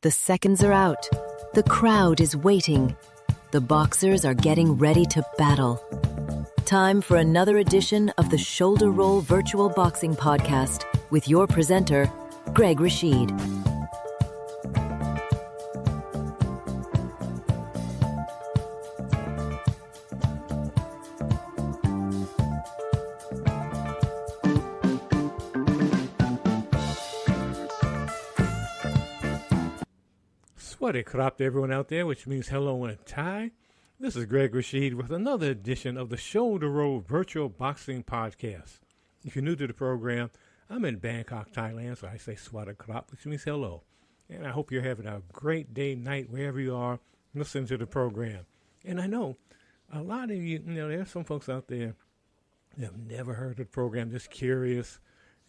The seconds are out. The crowd is waiting. The boxers are getting ready to battle. Time for another edition of the Shoulder Roll Virtual Boxing Podcast with your presenter, Greg Rashid. Swaddy krop to everyone out there, which means hello in Thai. This is Greg Rashid with another edition of the Shoulder Roll Virtual Boxing Podcast. If you're new to the program, I'm in Bangkok, Thailand, so I say Swaddy krop, which means hello. And I hope you're having a great day, night, wherever you are, listening to the program. And I know a lot of you, there's some folks out there that have never heard of the program, just curious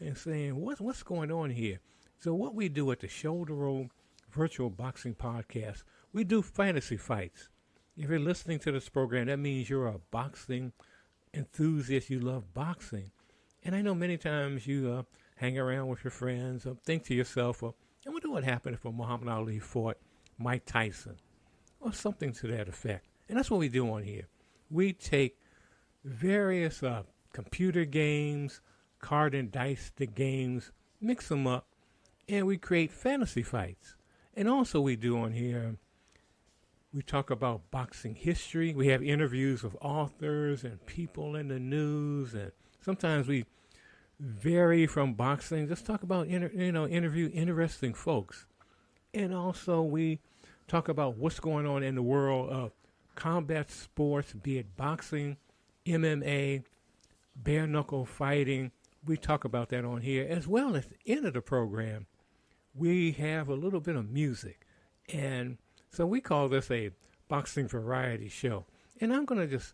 and saying, what's going on here? So what we do at the Shoulder Roll Virtual Boxing Podcast, we do fantasy fights. If you're listening to this program, that means you're a boxing enthusiast. You love boxing. And I know many times you hang around with your friends or think to yourself, I wonder what happened if Muhammad Ali fought Mike Tyson or something to that effect. And that's what we do on here. We take various computer games, card and dice games, mix them up, and we create fantasy fights. And also we do on here, we talk about boxing history. We have interviews with authors and people in the news. And sometimes we vary from boxing, just talk about, interview interesting folks. And also we talk about what's going on in the world of combat sports, be it boxing, MMA, bare knuckle fighting. We talk about that on here, as well as at the end of the program. We have a little bit of music, and so we call this a boxing variety show. And I'm going to just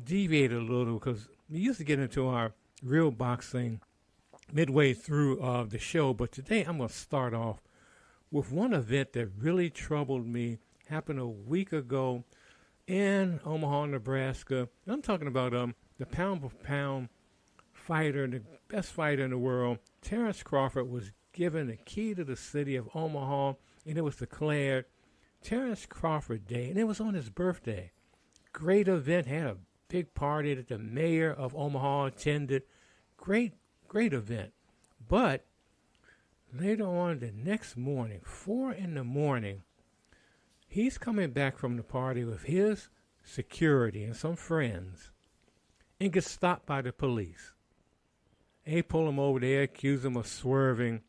deviate a little because we used to get into our real boxing midway through the show, but today I'm going to start off with one event that really troubled me. Happened a week ago in Omaha, Nebraska. I'm talking about the pound-for-pound fighter, the best fighter in the world. Terrence Crawford was given the key to the city of Omaha, and it was declared Terrence Crawford Day, and it was on his birthday. Great event, had a big party that the mayor of Omaha attended. Great event. But later on the next morning, 4 a.m, he's coming back from the party with his security and some friends and gets stopped by the police. They pull him over there, accuse him of swerving.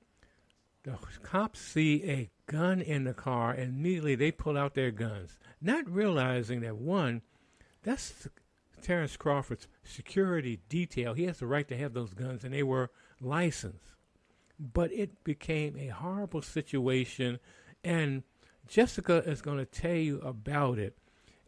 The cops see a gun in the car, and immediately they pull out their guns, not realizing that, one, that's Terrence Crawford's security detail. He has the right to have those guns, and they were licensed. But it became a horrible situation, and Jessica is going to tell you about it.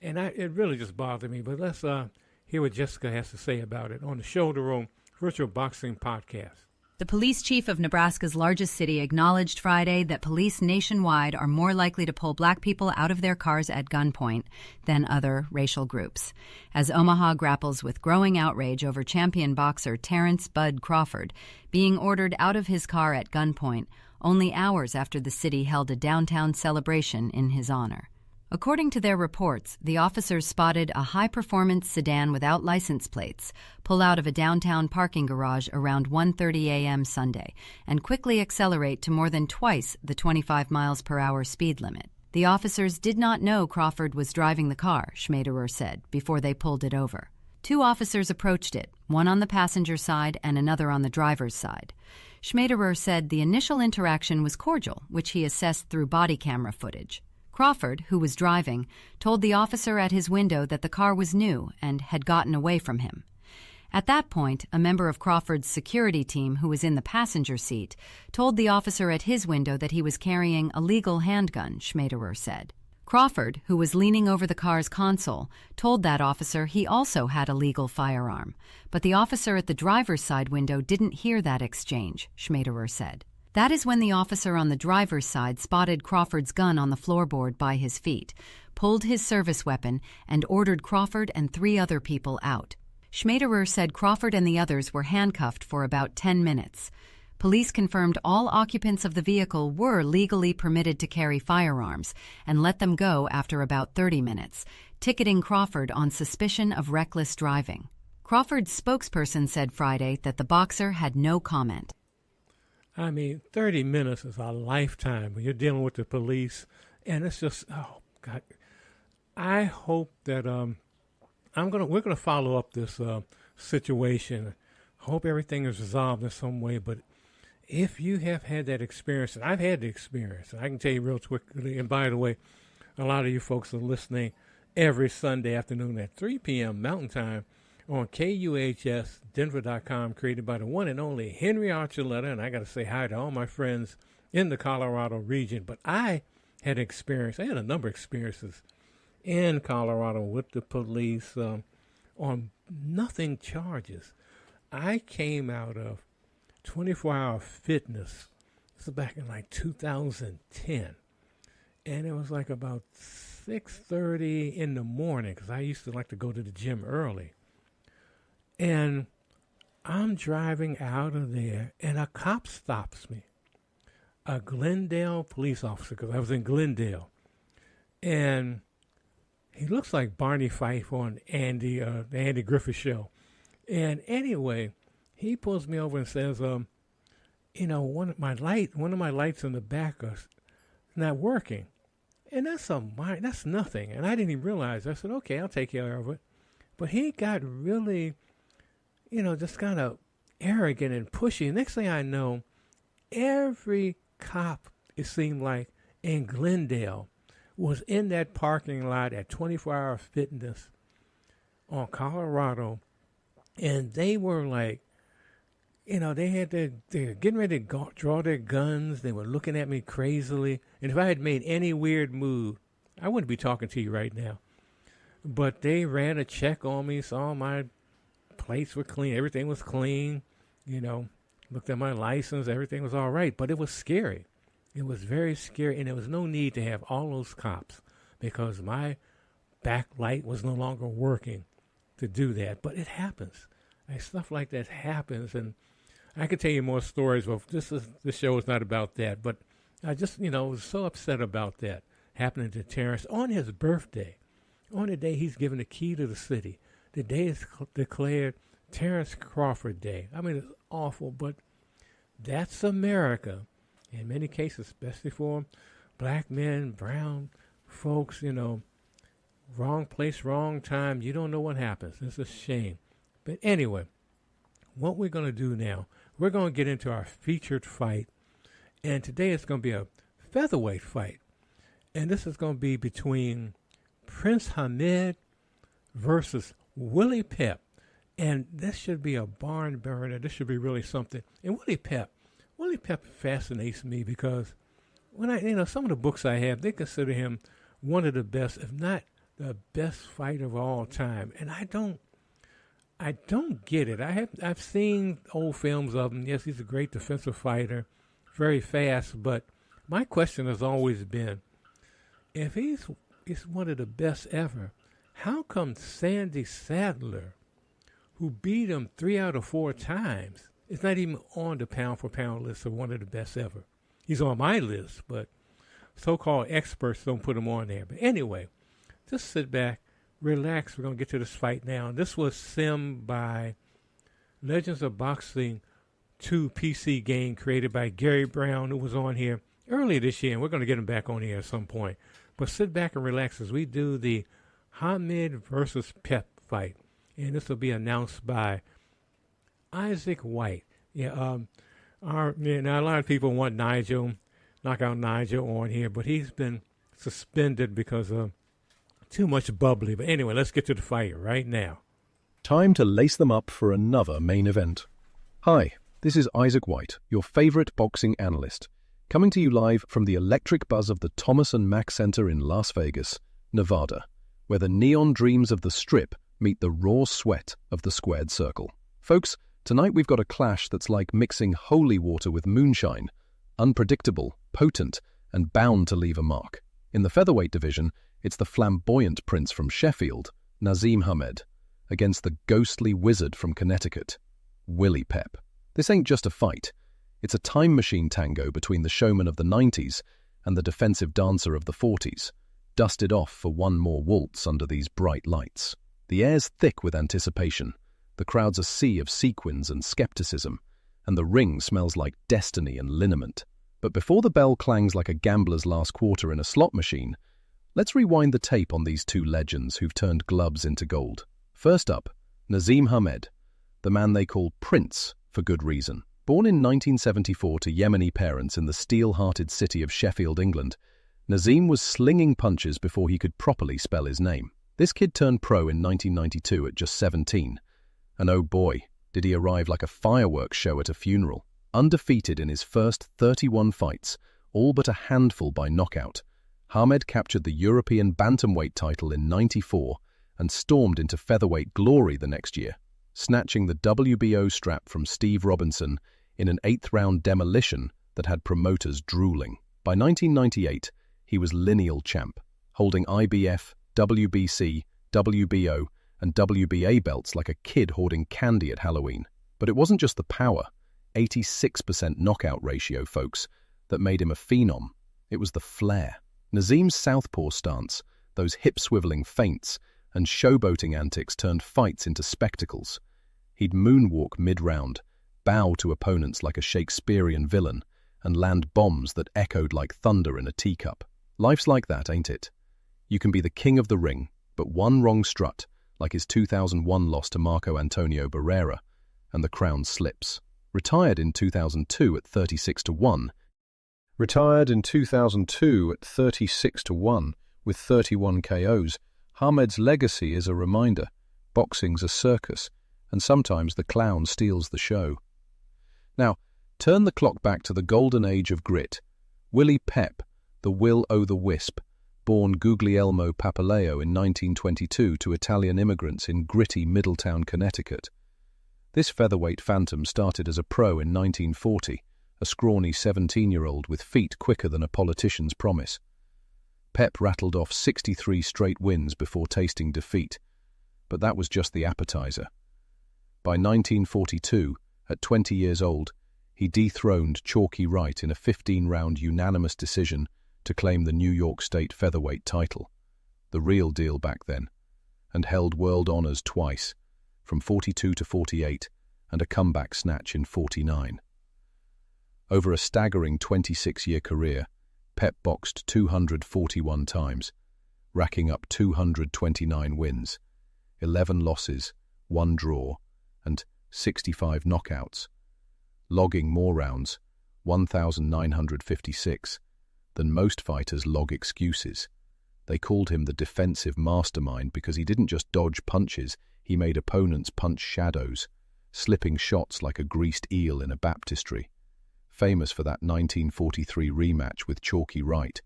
And it really just bothered me, but let's hear what Jessica has to say about it on the Shoulder Roll Virtual Boxing Podcast. The police chief of Nebraska's largest city acknowledged Friday that police nationwide are more likely to pull black people out of their cars at gunpoint than other racial groups. As Omaha grapples with growing outrage over champion boxer Terrence "Bud" Crawford being ordered out of his car at gunpoint only hours after the city held a downtown celebration in his honor. According to their reports, the officers spotted a high-performance sedan without license plates pull out of a downtown parking garage around 1:30 a.m. Sunday and quickly accelerate to more than twice the 25 miles per hour speed limit. The officers did not know Crawford was driving the car, Schmaderer said, before they pulled it over. 2 officers approached it, one on the passenger side and another on the driver's side. Schmaderer said the initial interaction was cordial, which he assessed through body camera footage. Crawford, who was driving, told the officer at his window that the car was new and had gotten away from him. At that point, a member of Crawford's security team who was in the passenger seat told the officer at his window that he was carrying a legal handgun, Schmaderer said. Crawford, who was leaning over the car's console, told that officer he also had a legal firearm, but the officer at the driver's side window didn't hear that exchange, Schmaderer said. That is when the officer on the driver's side spotted Crawford's gun on the floorboard by his feet, pulled his service weapon, and ordered Crawford and 3 other people out. Schmaderer said Crawford and the others were handcuffed for about 10 minutes. Police confirmed all occupants of the vehicle were legally permitted to carry firearms and let them go after about 30 minutes, ticketing Crawford on suspicion of reckless driving. Crawford's spokesperson said Friday that the boxer had no comment. 30 minutes is a lifetime when you're dealing with the police, and it's just, oh, God. I hope that we're gonna follow up this situation. I hope everything is resolved in some way, but if you have had that experience, and I've had the experience, and I can tell you real quickly, and by the way, a lot of you folks are listening every Sunday afternoon at 3 p.m. Mountain Time on KUHS, Denver.com, created by the one and only Henry Archuleta, and I got to say hi to all my friends in the Colorado region. But I had a number of experiences in Colorado with the police on nothing charges. I came out of 24-hour fitness. This is back in like 2010. And it was like about 6:30 in the morning, because I used to like to go to the gym early. And I'm driving out of there, and a cop stops me. A Glendale police officer, because I was in Glendale. And he looks like Barney Fife on the Andy Griffith Show. And anyway, he pulls me over and says, one of my lights in the back is not working. And that's nothing. And I didn't even realize. I said, okay, I'll take care of it. But he got really, just kind of arrogant and pushy. And next thing I know, every cop, it seemed like, in Glendale was in that parking lot at 24-hour fitness on Colorado. And they were like, they were getting ready to draw their guns. They were looking at me crazily. And if I had made any weird move, I wouldn't be talking to you right now. But they ran a check on me, saw my plates were clean. Everything was clean. Looked at my license. Everything was all right. But it was scary. It was very scary. And there was no need to have all those cops because my back light was no longer working to do that. But it happens. Stuff like that happens. And I could tell you more stories, but this show is not about that. But I just, was so upset about that happening to Terrence on his birthday, on the day he's given the key to the city. The day is declared Terrence Crawford Day. It's awful, but that's America. In many cases, especially for black men, brown folks, wrong place, wrong time. You don't know what happens. It's a shame. But anyway, what we're going to do now, we're going to get into our featured fight. And today it's going to be a featherweight fight. And this is going to be between Prince Hamed versus Willie Pep. And this should be a barn burner. This should be really something. And Willie Pep fascinates me because when some of the books I have, they consider him one of the best, if not the best fighter of all time. And I don't get it. I've seen old films of him. Yes, he's a great defensive fighter, very fast. But my question has always been, if he's one of the best ever, how come Sandy Sadler, who beat him 3 out of 4 times, is not even on the pound-for-pound list of one of the best ever? He's on my list, but so-called experts don't put him on there. But anyway, just sit back, relax. We're going to get to this fight now. And this was simmed by Legends of Boxing 2 PC game created by Gary Brown, who was on here earlier this year, and we're going to get him back on here at some point. But sit back and relax as we do the Hamed versus Pep fight. And this will be announced by Isaac White. Now a lot of people want knockout Nigel on here, but he's been suspended because of too much bubbly. But anyway, let's get to the fight right now. Time to lace them up for another main event. Hi, this is Isaac White, your favorite boxing analyst, coming to you live from the electric buzz of the Thomas and Mack Center in Las Vegas, Nevada, where the neon dreams of the Strip meet the raw sweat of the squared circle. Folks, tonight we've got a clash that's like mixing holy water with moonshine, unpredictable, potent, and bound to leave a mark. In the featherweight division, it's the flamboyant prince from Sheffield, Naseem Hamed, against the ghostly wizard from Connecticut, Willie Pep. This ain't just a fight. It's a time machine tango between the showman of the 90s and the defensive dancer of the 40s, dusted off for one more waltz under these bright lights. The air's thick with anticipation, the crowd's a sea of sequins and skepticism, and the ring smells like destiny and liniment. But before the bell clangs like a gambler's last quarter in a slot machine, let's rewind the tape on these two legends who've turned glubs into gold. First up, Naseem Hamed, the man they call Prince for good reason. Born in 1974 to Yemeni parents in the steel-hearted city of Sheffield, England, Naseem was slinging punches before he could properly spell his name. This kid turned pro in 1992 at just 17, and oh boy, did he arrive like a fireworks show at a funeral. Undefeated in his first 31 fights, all but a handful by knockout, Hamed captured the European bantamweight title in '94 and stormed into featherweight glory the next year, snatching the WBO strap from Steve Robinson in an 8th-round demolition that had promoters drooling. By 1998, he was lineal champ, holding IBF, WBC, WBO, and WBA belts like a kid hoarding candy at Halloween. But it wasn't just the power, 86% knockout ratio, folks, that made him a phenom. It was the flair. Naseem's southpaw stance, those hip-swiveling feints, and showboating antics turned fights into spectacles. He'd moonwalk mid-round, bow to opponents like a Shakespearean villain, and land bombs that echoed like thunder in a teacup. Life's like that, ain't it? You can be the king of the ring, but one wrong strut, like his 2001 loss to Marco Antonio Barrera, and the crown slips. Retired in 2002 at 36-1 with 31 KOs, Hamed's legacy is a reminder. Boxing's a circus, and sometimes the clown steals the show. Now, turn the clock back to the golden age of grit. Willie Pep, the Will O' the Wisp, born Guglielmo Papaleo in 1922 to Italian immigrants in gritty Middletown, Connecticut. This featherweight phantom started as a pro in 1940, a scrawny 17-year-old with feet quicker than a politician's promise. Pep rattled off 63 straight wins before tasting defeat, but that was just the appetizer. By 1942, at 20 years old, he dethroned Chalky Wright in a 15-round unanimous decision to claim the New York State featherweight title, the real deal back then, and held world honors twice, from 42 to 48, and a comeback snatch in 49. Over a staggering 26-year career, Pep boxed 241 times, racking up 229 wins, 11 losses, 1 draw, and 65 knockouts, logging more rounds, 1,956, than most fighters log excuses. They called him the defensive mastermind because he didn't just dodge punches, he made opponents punch shadows, slipping shots like a greased eel in a baptistry. Famous for that 1943 rematch with Chalky Wright,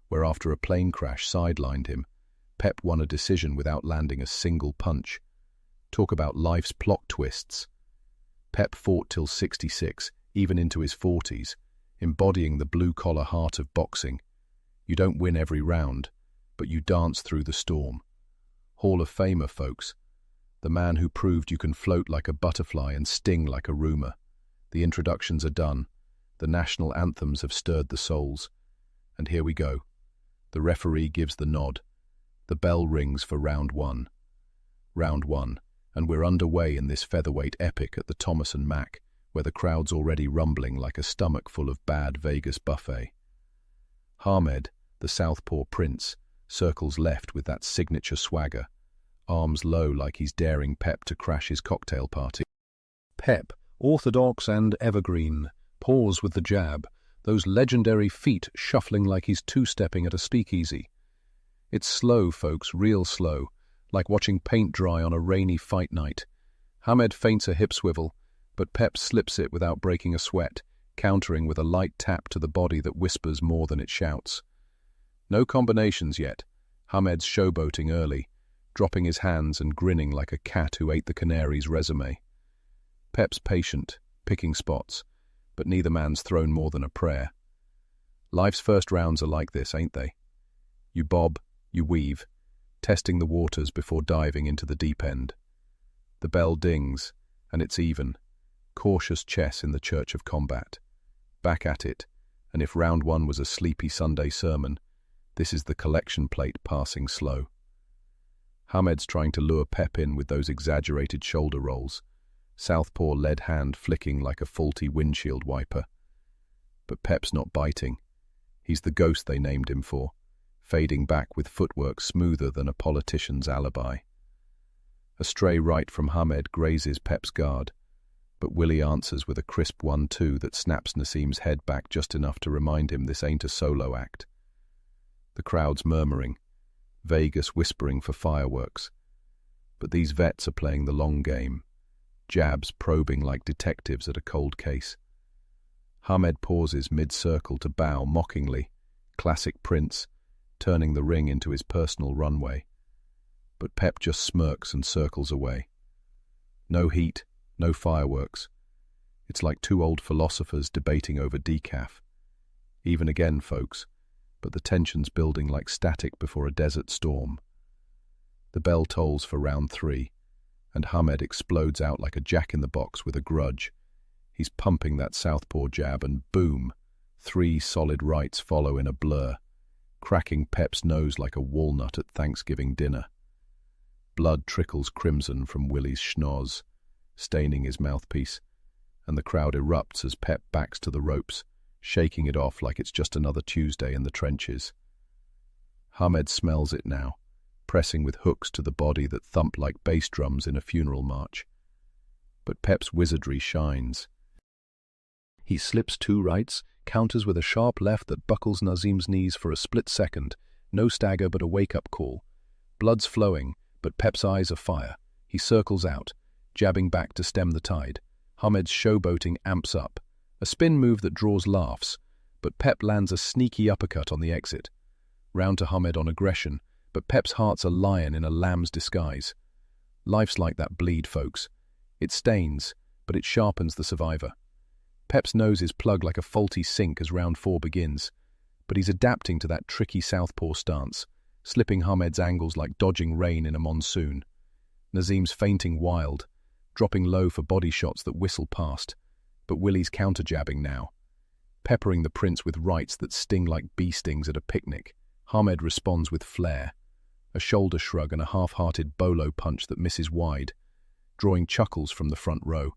where after a plane crash sidelined him, Pep won a decision without landing a single punch. Talk about life's plot twists. Pep fought till 66, even into his 40s, embodying the blue-collar heart of boxing. You don't win every round, but you dance through the storm. Hall of Famer, folks. The man who proved you can float like a butterfly and sting like a rumor. The introductions are done. The national anthems have stirred the souls. And here we go. The referee gives the nod. The bell rings for round one. Round one, and we're underway in this featherweight epic at the Thomas & Mack, where the crowd's already rumbling like a stomach full of bad Vegas buffet. Hamed, the southpaw prince, circles left with that signature swagger, arms low like he's daring Pep to crash his cocktail party. Pep, orthodox and evergreen, paws with the jab, those legendary feet shuffling like he's two-stepping at a speakeasy. It's slow, folks, real slow, like watching paint dry on a rainy fight night. Hamed feints a hip swivel, but Pep slips it without breaking a sweat, countering with a light tap to the body that whispers more than it shouts. No combinations yet. Hamed's showboating early, dropping his hands and grinning like a cat who ate the canary's resume. Pep's patient, picking spots, but neither man's thrown more than a prayer. Life's first rounds are like this, ain't they? You bob, you weave, testing the waters before diving into the deep end. The bell dings, and it's even. Cautious chess in the church of combat. Back at it, and if round one was a sleepy Sunday sermon, this is the collection plate passing slow. Hamed's trying to lure Pep in with those exaggerated shoulder rolls, southpaw lead hand flicking like a faulty windshield wiper. But Pep's not biting. He's the ghost they named him for, fading back with footwork smoother than a politician's alibi. A stray right from Hamed grazes Pep's guard, but Willie answers with a crisp 1-2 that snaps Naseem's head back just enough to remind him this ain't a solo act. The crowd's murmuring, Vegas whispering for fireworks. But these vets are playing the long game, jabs probing like detectives at a cold case. Hamed pauses mid-circle to bow mockingly, classic Prince, turning the ring into his personal runway. But Pep just smirks and circles away. No heat, no fireworks. It's like two old philosophers debating over decaf. Even again, folks, but the tension's building like static before a desert storm. The bell tolls for round 3, and Hamed explodes out like a jack-in-the-box with a grudge. He's pumping that southpaw jab and boom, 3 solid rights follow in a blur, cracking Pep's nose like a walnut at Thanksgiving dinner. Blood trickles crimson from Willie's schnoz, staining his mouthpiece, and the crowd erupts as Pep backs to the ropes, shaking it off like it's just another Tuesday in the trenches. Hamed smells it now, pressing with hooks to the body that thump like bass drums in a funeral march. But Pep's wizardry shines. He slips 2 rights, counters with a sharp left that buckles Naseem's knees for a split second, no stagger but a wake-up call. Blood's flowing, but Pep's eyes are fire. He circles out, jabbing back to stem the tide. Hamed's showboating amps up, a spin move that draws laughs, but Pep lands a sneaky uppercut on the exit. Round to Hamed on aggression, but Pep's heart's a lion in a lamb's disguise. Life's like that bleed, folks. It stains, but it sharpens the survivor. Pep's nose is plugged like a faulty sink as round 4 begins, but he's adapting to that tricky southpaw stance, slipping Hamed's angles like dodging rain in a monsoon. Naseem's feinting wild, dropping low for body shots that whistle past, but Willie's counter-jabbing now, peppering the Prince with rights that sting like bee stings at a picnic. Hamed responds with flair, a shoulder shrug and a half-hearted bolo punch that misses wide, drawing chuckles from the front row.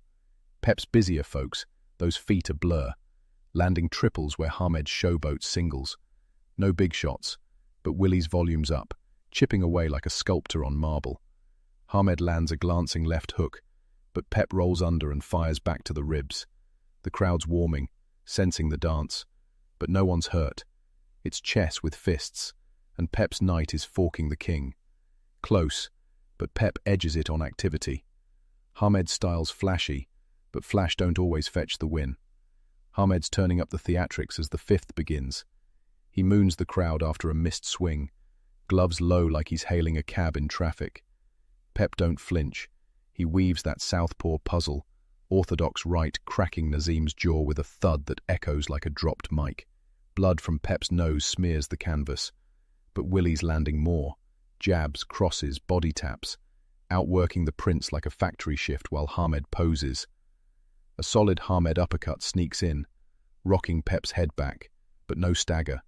Pep's busier, folks. Those feet a blur, landing triples where Hamed showboats singles. No big shots, but Willie's volume's up, chipping away like a sculptor on marble. Hamed lands a glancing left hook, but Pep rolls under and fires back to the ribs. The crowd's warming, sensing the dance, but no one's hurt. It's chess with fists, and Pep's knight is forking the king. Close, but Pep edges it on activity. Hamed's style's flashy, but flash don't always fetch the win. Hamed's turning up the theatrics as the 5th begins. He moons the crowd after a missed swing, gloves low like he's hailing a cab in traffic. Pep don't flinch. He weaves that southpaw puzzle, orthodox right cracking Naseem's jaw with a thud that echoes like a dropped mic. Blood from Pep's nose smears the canvas, but Willie's landing more. Jabs, crosses, body taps, outworking the Prince like a factory shift while Hamed poses. A solid Hamed uppercut sneaks in, rocking Pep's head back, but no stagger.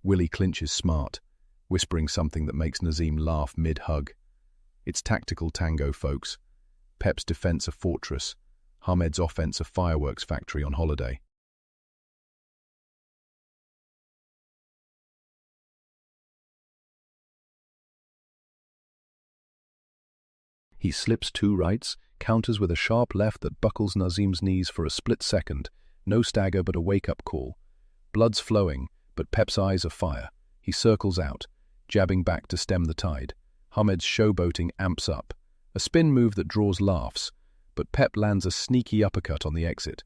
Willie clinches smart, whispering something that makes Naseem laugh mid-hug. It's tactical tango, folks. Pep's defense a fortress, Hamed's offense a fireworks factory on holiday. He slips 2 rights, counters with a sharp left that buckles Naseem's knees for a split second, no stagger but a wake-up call. Blood's flowing, but Pep's eyes are fire. He circles out, jabbing back to stem the tide. Hamed's showboating amps up, a spin move that draws laughs, but Pep lands a sneaky uppercut on the exit.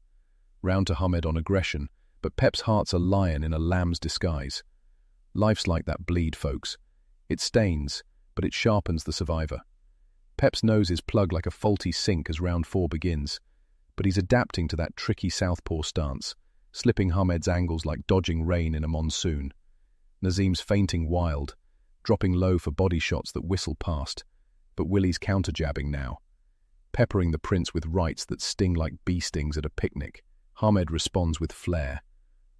Round to Hamed on aggression, but Pep's heart's a lion in a lamb's disguise. Life's like that bleed, folks. It stains, but it sharpens the survivor. Pep's nose is plugged like a faulty sink as round 4 begins, but he's adapting to that tricky southpaw stance, slipping Hamed's angles like dodging rain in a monsoon. Naseem's feinting wild, dropping low for body shots that whistle past, but Willie's counter-jabbing now, peppering the Prince with rights that sting like bee stings at a picnic. Hamed responds with flair,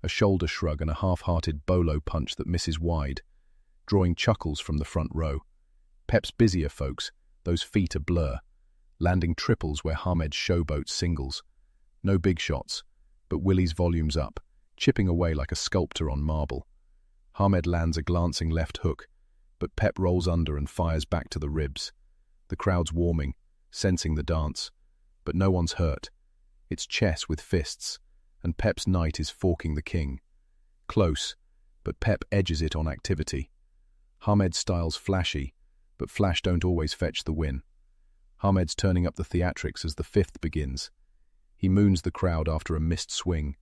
a shoulder shrug and a half-hearted bolo punch that misses wide, drawing chuckles from the front row. Pep's busier, folks. Those feet a blur, landing triples where Hamed showboats singles. No big shots, but Willie's volume's up, chipping away like a sculptor on marble. Hamed lands a glancing left hook, but Pep rolls under and fires back to the ribs. The crowd's warming, sensing the dance, but no one's hurt. It's chess with fists, and Pep's knight is forking the king. Close, but Pep edges it on activity. Hamed's style's flashy, but flash don't always fetch the win. Hamed's turning up the theatrics as the fifth begins. He moons the crowd after a missed swing,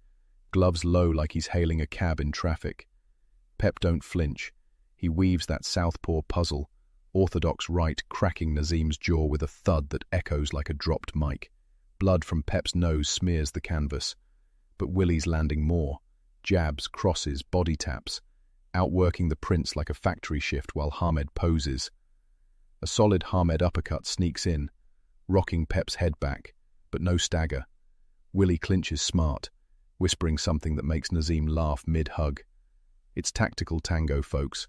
gloves low like he's hailing a cab in traffic. Pep don't flinch. He weaves that southpaw puzzle, orthodox right cracking Naseem's jaw with a thud that echoes like a dropped mic. Blood from Pep's nose smears the canvas, but Willie's landing more. Jabs, crosses, body taps, outworking the prince like a factory shift while Hamed poses. A solid Hamed uppercut sneaks in, rocking Pep's head back, but no stagger. Willie clinches smart, whispering something that makes Naseem laugh mid-hug. It's tactical tango, folks.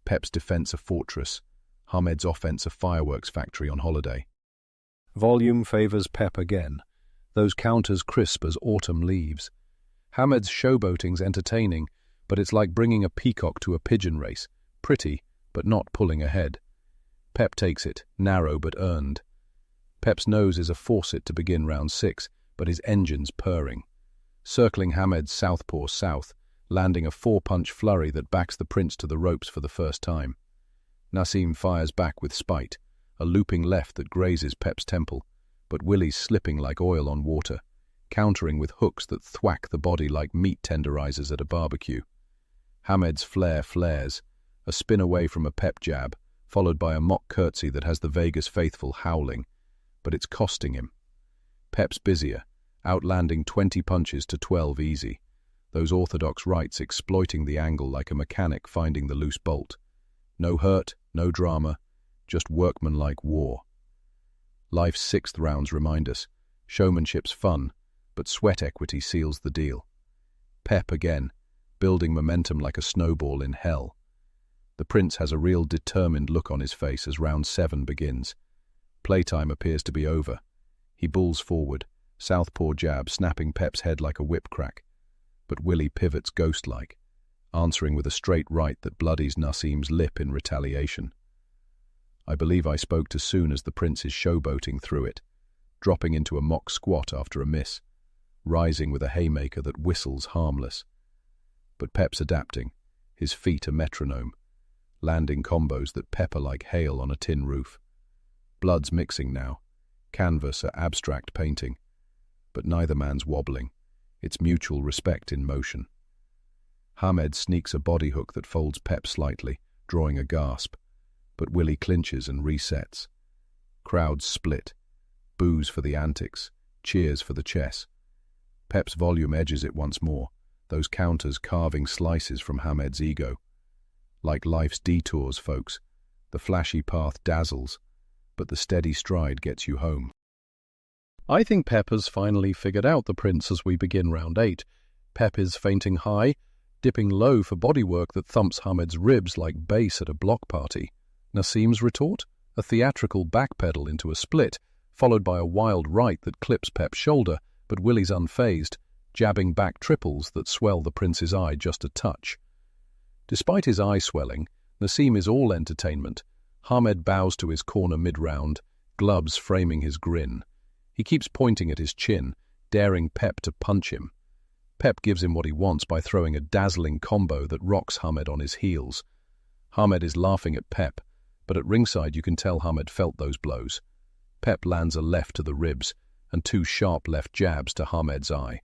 Pep's defense a fortress, Hamed's offense a fireworks factory on holiday. Volume favors Pep again, those counters crisp as autumn leaves. Hamed's showboating's entertaining, but it's like bringing a peacock to a pigeon race, pretty, but not pulling ahead. Pep takes it, narrow but earned. Pep's nose is a faucet to begin round 6, but his engine's purring. Circling Hamed's southpaw south, landing a 4-punch flurry that backs the prince to the ropes for the first time. Naseem fires back with spite, a looping left that grazes Pep's temple, but Willie's slipping like oil on water, countering with hooks that thwack the body like meat tenderizers at a barbecue. Hamed's flare flares, a spin away from a Pep jab, followed by a mock curtsy that has the Vegas faithful howling, but it's costing him. Pep's busier, outlanding 20 punches to 12 easy, those orthodox rights exploiting the angle like a mechanic finding the loose bolt. No hurt, no drama, just workmanlike war. Life's 6th rounds remind us, showmanship's fun, but sweat equity seals the deal. Pep again, building momentum like a snowball in hell. The prince has a real determined look on his face as round 7 begins. Playtime appears to be over. He bulls forward, southpaw jab snapping Pep's head like a whip crack. But Willie pivots ghost-like, answering with a straight right that bloodies Naseem's lip in retaliation. I believe I spoke too soon as the prince is showboating through it, dropping into a mock squat after a miss, rising with a haymaker that whistles harmless. But Pep's adapting, his feet a metronome, landing combos that pepper like hail on a tin roof. Blood's mixing now, canvas a abstract painting, but neither man's wobbling. It's mutual respect in motion. Hamed sneaks a body hook that folds Pep slightly, drawing a gasp, but Willie clinches and resets. Crowds split, boos for the antics, cheers for the chess. Pep's volume edges it once more, those counters carving slices from Hamed's ego. Like life's detours, folks, the flashy path dazzles, but the steady stride gets you home. I think Pep has finally figured out the prince as we begin round 8. Pep is feinting high, dipping low for bodywork that thumps Hamed's ribs like bass at a block party. Naseem's retort? A theatrical backpedal into a split, followed by a wild right that clips Pep's shoulder, but Willie's unfazed, jabbing back triples that swell the prince's eye just a touch. Despite his eye swelling, Naseem is all entertainment. Hamed bows to his corner mid-round, gloves framing his grin. He keeps pointing at his chin, daring Pep to punch him. Pep gives him what he wants by throwing a dazzling combo that rocks Hamed on his heels. Hamed is laughing at Pep, but at ringside you can tell Hamed felt those blows. Pep lands a left to the ribs and 2 sharp left jabs to Hamed's eye.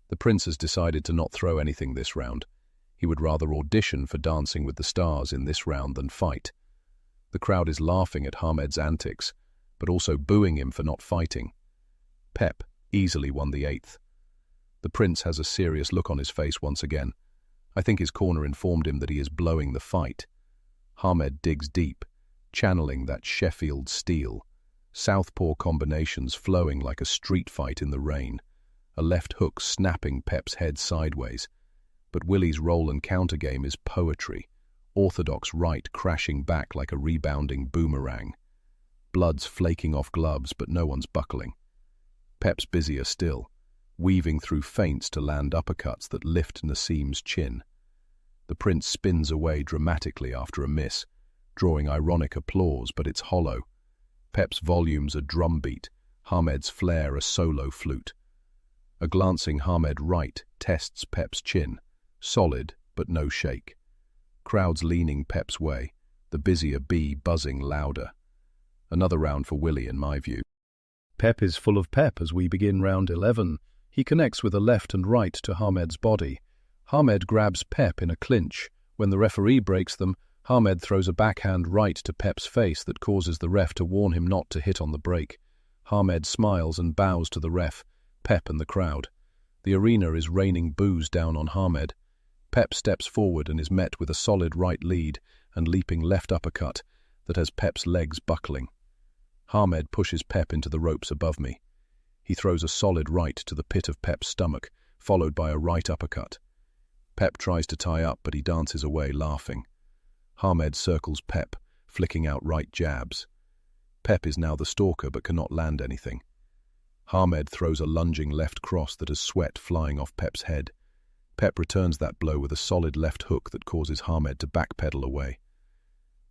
The prince has decided to not throw anything this round. He would rather audition for Dancing with the Stars in this round than fight. The crowd is laughing at Hamed's antics, but also booing him for not fighting. Pep easily won the 8th. The prince has a serious look on his face once again. I think his corner informed him that he is blowing the fight. Hamed digs deep, channeling that Sheffield steel, southpaw combinations flowing like a street fight in the rain. a left hook snapping Pep's head sideways. But Willie's roll and counter game is poetry, orthodox right crashing back like a rebounding boomerang. Blood's flaking off gloves, but no one's buckling. Pep's busier still, weaving through feints to land uppercuts that lift Naseem's chin. The prince spins away dramatically after a miss, drawing ironic applause, but it's hollow. Pep's volume's a drumbeat, Hamed's flair a solo flute. A glancing Hamed right tests Pep's chin, solid but no shake. Crowds leaning Pep's way, the busier bee buzzing louder. Another round for Willie, in my view. Pep is full of pep as we begin round 11. He connects with a left and right to Hamed's body. Hamed grabs Pep in a clinch. When the referee breaks them, Hamed throws a backhand right to Pep's face that causes the ref to warn him not to hit on the break. Hamed smiles and bows to the ref, Pep and the crowd. The arena is raining boos down on Hamed. Pep steps forward and is met with a solid right lead and leaping left uppercut that has Pep's legs buckling. Hamed pushes Pep into the ropes above me. He throws a solid right to the pit of Pep's stomach, followed by a right uppercut. Pep tries to tie up, but he dances away, laughing. Hamed circles Pep, flicking out right jabs. Pep is now the stalker, but cannot land anything. Hamed throws a lunging left cross that has sweat flying off Pep's head. Pep returns that blow with a solid left hook that causes Hamed to backpedal away.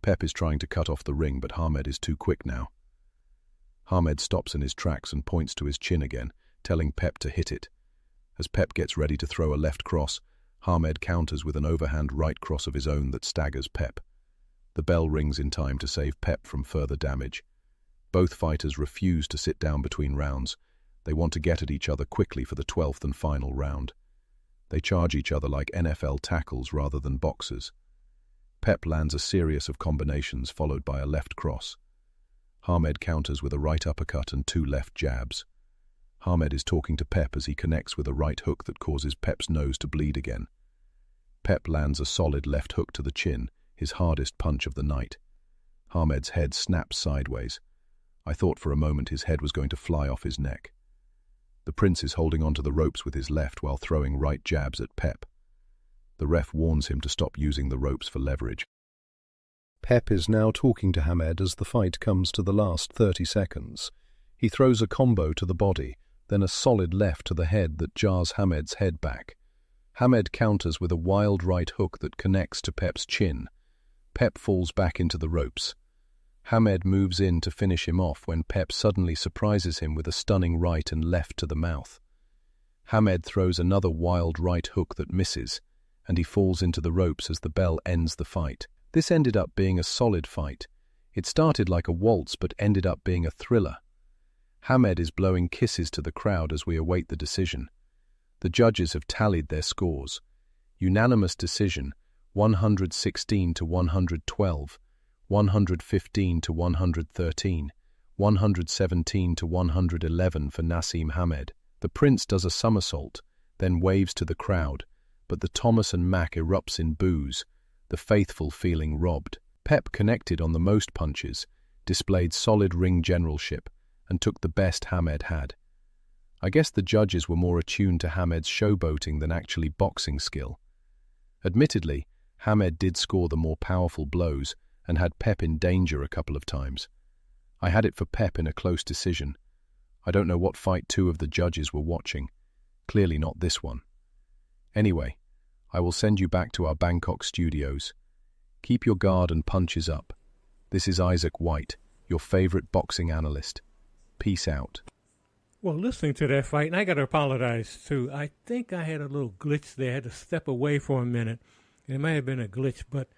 Pep is trying to cut off the ring, but Hamed is too quick now. Hamed stops in his tracks and points to his chin again, telling Pep to hit it. As Pep gets ready to throw a left cross, Hamed counters with an overhand right cross of his own that staggers Pep. The bell rings in time to save Pep from further damage. Both fighters refuse to sit down between rounds. They want to get at each other quickly for the 12th and final round. They charge each other like NFL tackles rather than boxers. Pep lands a series of combinations followed by a left cross. Hamed counters with a right uppercut and 2 left jabs. Hamed is talking to Pep as he connects with a right hook that causes Pep's nose to bleed again. Pep lands a solid left hook to the chin, his hardest punch of the night. Hamed's head snaps sideways. I thought for a moment his head was going to fly off his neck. The prince is holding onto the ropes with his left while throwing right jabs at Pep. The ref warns him to stop using the ropes for leverage. Pep is now talking to Hamed as the fight comes to the last 30 seconds. He throws a combo to the body, then a solid left to the head that jars Hamed's head back. Hamed counters with a wild right hook that connects to Pep's chin. Pep falls back into the ropes. Hamed moves in to finish him off when Pep suddenly surprises him with a stunning right and left to the mouth. Hamed throws another wild right hook that misses, and he falls into the ropes as the bell ends the fight. This ended up being a solid fight. It started like a waltz but ended up being a thriller. Hamed is blowing kisses to the crowd as we await the decision. The judges have tallied their scores. Unanimous decision, 116 to 112, 115 to 113, 117 to 111 for Naseem Hamed. The prince does a somersault, then waves to the crowd, but the Thomas and Mack erupts in boos, the faithful feeling robbed. Pep connected on the most punches, displayed solid ring generalship, and took the best Hamed had. I guess the judges were more attuned to Hamed's showboating than actually boxing skill. Admittedly, Hamed did score the more powerful blows and had Pep in danger a couple of times. I had it for Pep in a close decision. I don't know what fight 2 of the judges were watching. Clearly not this one. Anyway, I will send you back to our Bangkok studios. Keep your guard and punches up. This is Isaac White, your favorite boxing analyst. Peace out. Well, listening to that fight, and I got to apologize too. I think I had a little glitch there. I had to step away for a minute. It may have been a glitch, but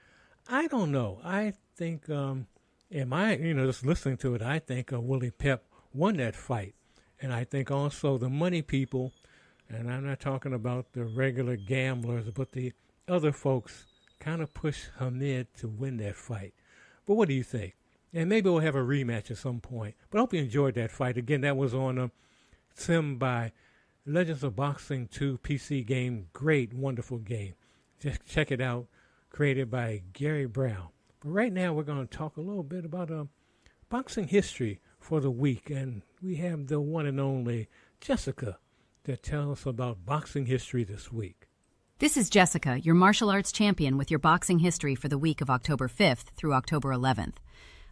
I don't know. I think, just listening to it, I think Willie Pep won that fight. And I think also the money people, and I'm not talking about the regular gamblers, but the other folks kind of pushed Hamed to win that fight. But what do you think? And maybe we'll have a rematch at some point. But I hope you enjoyed that fight. Again, that was on Sim by Legends of Boxing 2 PC game. Great, wonderful game. Just check it out. Created by Gary Brown. But right now we're going to talk a little bit about boxing history for the week. And we have the one and only Jessica that tell us about boxing history this week. This is Jessica, your martial arts champion with your boxing history for the week of October 5th through October 11th.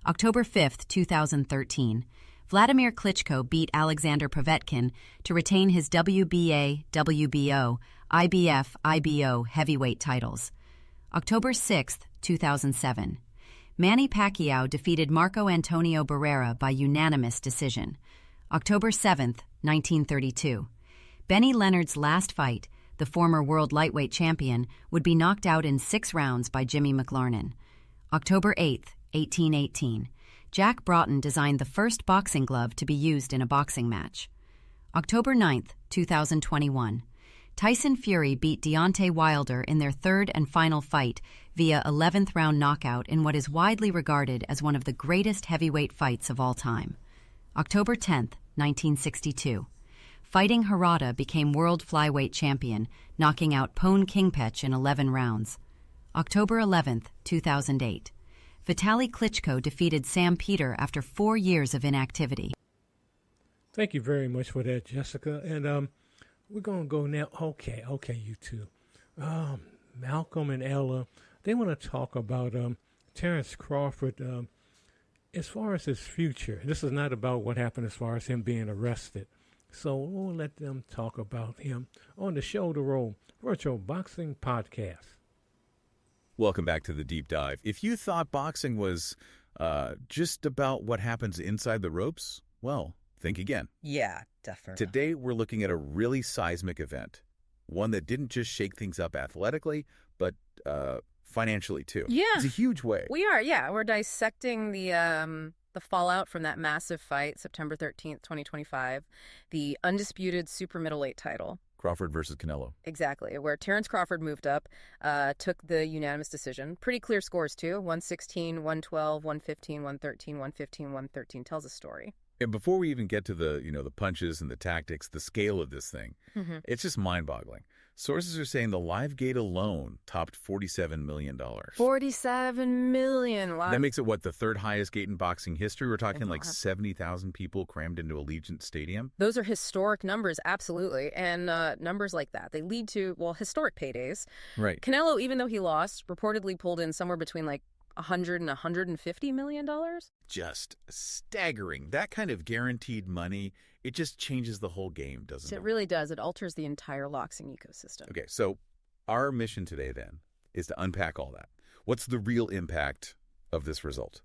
October 5th, 2013. Vladimir Klitschko beat Alexander Povetkin to retain his WBA, WBO, IBF, IBO heavyweight titles. October 6th, 2007. Manny Pacquiao defeated Marco Antonio Barrera by unanimous decision. October 7th, 1932. Benny Leonard's last fight, the former world lightweight champion, would be knocked out in 6 rounds by Jimmy McLarnin. October 8th, 1818. Jack Broughton designed the first boxing glove to be used in a boxing match. October 9th, 2021. Tyson Fury beat Deontay Wilder in their third and final fight via 11th round knockout in what is widely regarded as one of the greatest heavyweight fights of all time. October 10th, 1962. Fighting Harada became world flyweight champion, knocking out Pone Kingpech in 11 rounds. October 11th, 2008. Vitaly Klitschko defeated Sam Peter after 4 years of inactivity. Thank you very much for that, Jessica. And we're going to go now. Okay, you two. Malcolm and Ella, they want to talk about Terrence Crawford as far as his future. This is not about what happened as far as him being arrested. So we'll let them talk about him on the Shoulder Roll Virtual Boxing Podcast. Welcome back to the Deep Dive. If you thought boxing was just about what happens inside the ropes, well, think again. Yeah, definitely. Today, we're looking at a really seismic event, one that didn't just shake things up athletically, but financially, too. Yeah. It's a huge way. We are, yeah. We're dissecting the fallout from that massive fight, September 13th, 2025, the undisputed super middleweight title. Crawford versus Canelo. Exactly, where Terrence Crawford moved up, took the unanimous decision. Pretty clear scores, too. 116, 112, 115, 113, 115, 113. Tells a story. And before we even get to the punches and the tactics, the scale of this thing, it's just mind-boggling. Sources are saying the live gate alone topped $47 million. $47 million. Wow. That makes it, what, the third highest gate in boxing history? We're talking like 70,000 people crammed into Allegiant Stadium. Those are historic numbers, absolutely. And numbers like that, they lead to, well, historic paydays. Right. Canelo, even though he lost, reportedly pulled in somewhere between like $100 and $150 million. Just staggering. That kind of guaranteed money, it just changes the whole game, doesn't it? It really does. It alters the entire boxing ecosystem. Okay, so our mission today then is to unpack all that. What's the real impact of this result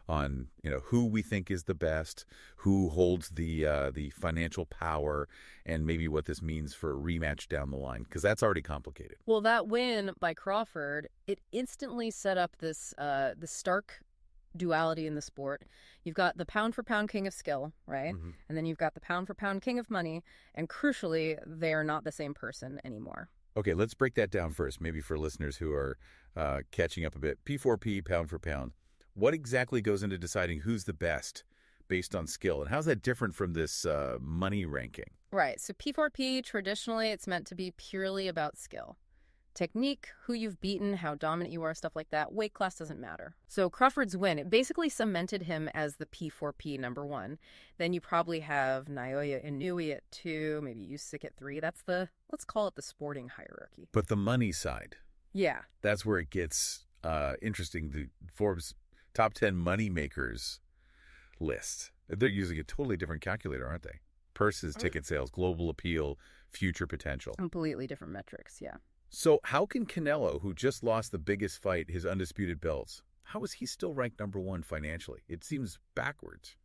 on, who we think is the best, who holds the financial power, and maybe what this means for a rematch down the line, because that's already complicated. Well, that win by Crawford, it instantly set up this the stark duality in the sport. You've got the pound-for-pound king of skill, right? Mm-hmm. And then you've got the pound-for-pound king of money, and crucially, they are not the same person anymore. Okay, let's break that down first, maybe for listeners who are catching up a bit. P4P, pound for pound. What exactly goes into deciding who's the best based on skill? And how's that different from this money ranking? Right. So P4P, traditionally, it's meant to be purely about skill. Technique, who you've beaten, how dominant you are, stuff like that. Weight class doesn't matter. So Crawford's win, it basically cemented him as the P4P number 1. Then you probably have Naoya Inoue at 2, maybe Usyk at 3. That's let's call it the sporting hierarchy. But the money side. Yeah. That's where it gets interesting. The Forbes top 10 money makers list. They're using a totally different calculator, aren't they? Purses, ticket sales, global appeal, future potential. Completely different metrics, yeah. So how can Canelo, who just lost the biggest fight, his undisputed belts, how is he still ranked number 1 financially? It seems backwards.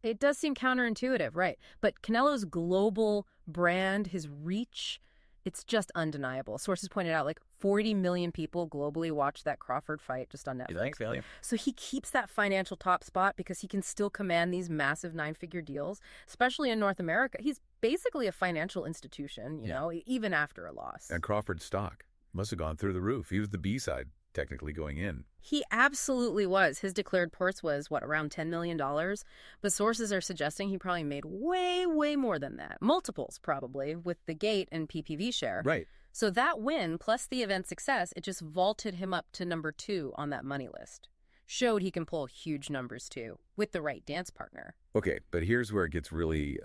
It does seem counterintuitive, right? But Canelo's global brand, his reach, it's just undeniable. Sources pointed out like 40 million people globally watched that Crawford fight just on Netflix. Thanks, William. So he keeps that financial top spot because he can still command these massive 9-figure deals, especially in North America. He's basically a financial institution, you know, even after a loss. And Crawford's stock must have gone through the roof. He was the B-side technically going in. He absolutely was. His declared purse was, around $10 million? But sources are suggesting he probably made way, way more than that. Multiples, probably, with the gate and PPV share. Right. So that win, plus the event's success, it just vaulted him up to number 2 on that money list. Showed he can pull huge numbers, too, with the right dance partner. Okay, but here's where it gets really,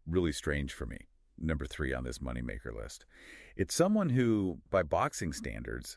really strange for me. number 3 on this moneymaker list. It's someone who, by boxing standards,